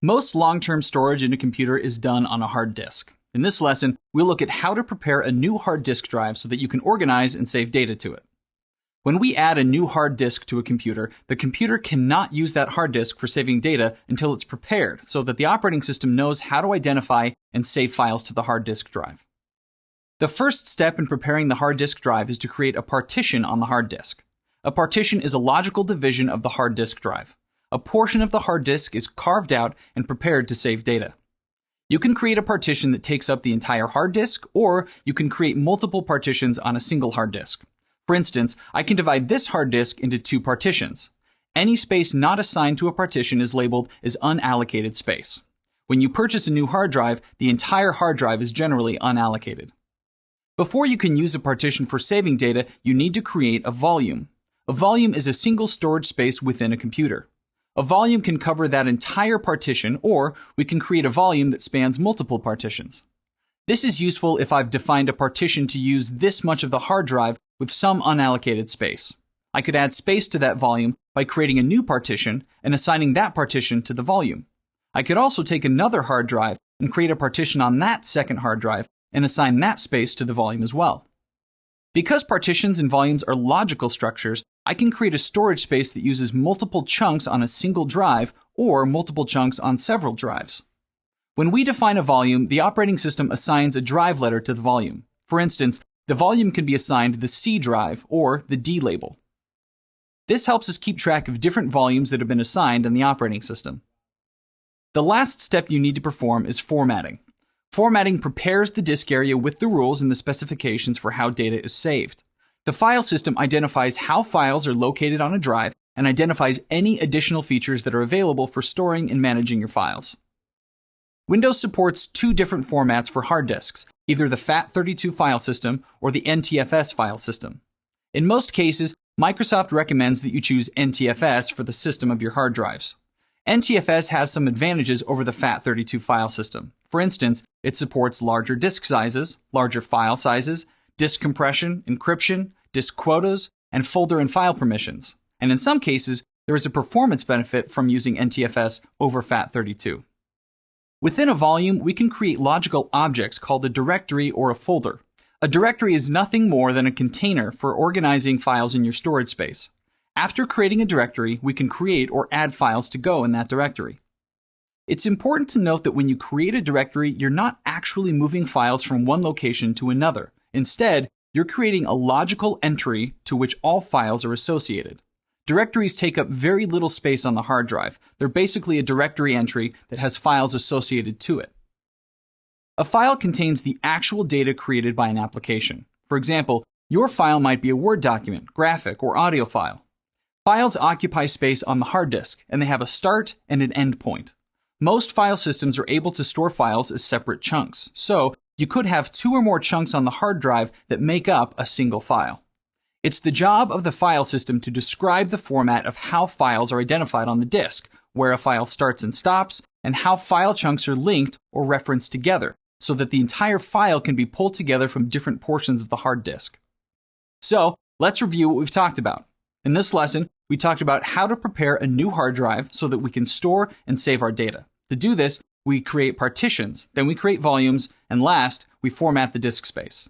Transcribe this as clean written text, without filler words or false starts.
Most long-term storage in a computer is done on a hard disk. In this lesson, we'll look at how to prepare a new hard disk drive so that you can organize and save data to it. When we add a new hard disk to a computer, the computer cannot use that hard disk for saving data until it's prepared so that the operating system knows how to identify and save files to the hard disk drive. The first step in preparing the hard disk drive is to create a partition on the hard disk. A partition is a logical division of the hard disk drive. A portion of the hard disk is carved out and prepared to save data. You can create a partition that takes up the entire hard disk, or you can create multiple partitions on a single hard disk. For instance, I can divide this hard disk into two partitions. Any space not assigned to a partition is labeled as unallocated space. When you purchase a new hard drive, the entire hard drive is generally unallocated. Before you can use a partition for saving data, you need to create a volume. A volume is a single storage space within a computer. A volume can cover that entire partition, or we can create a volume that spans multiple partitions. This is useful if I've defined a partition to use this much of the hard drive with some unallocated space. I could add space to that volume by creating a new partition and assigning that partition to the volume. I could also take another hard drive and create a partition on that second hard drive and assign that space to the volume as well. Because partitions and volumes are logical structures, I can create a storage space that uses multiple chunks on a single drive or multiple chunks on several drives. When we define a volume, the operating system assigns a drive letter to the volume. For instance, the volume can be assigned the C drive or the D label. This helps us keep track of different volumes that have been assigned in the operating system. The last step you need to perform is formatting. Formatting prepares the disk area with the rules and the specifications for how data is saved. The file system identifies how files are located on a drive and identifies any additional features that are available for storing and managing your files. Windows supports two different formats for hard disks, either the FAT32 file system or the NTFS file system. In most cases, Microsoft recommends that you choose NTFS for the system of your hard drives. NTFS has some advantages over the FAT32 file system. For instance, it supports larger disk sizes, larger file sizes, disk compression, encryption, disk quotas, and folder and file permissions. And in some cases, there is a performance benefit from using NTFS over FAT32. Within a volume, we can create logical objects called a directory or a folder. A directory is nothing more than a container for organizing files in your storage space. After creating a directory, we can create or add files to go in that directory. It's important to note that when you create a directory, you're not actually moving files from one location to another. Instead, you're creating a logical entry to which all files are associated. Directories take up very little space on the hard drive. They're basically a directory entry that has files associated to it. A file contains the actual data created by an application. For example, your file might be a Word document, graphic, or audio file. Files occupy space on the hard disk, and they have a start and an end point. Most file systems are able to store files as separate chunks, so you could have two or more chunks on the hard drive that make up a single file. It's the job of the file system to describe the format of how files are identified on the disk, where a file starts and stops, and how file chunks are linked or referenced together, so that the entire file can be pulled together from different portions of the hard disk. So, let's review what we've talked about. In this lesson, we talked about how to prepare a new hard drive so that we can store and save our data. To do this, we create partitions, then we create volumes, and last, we format the disk space.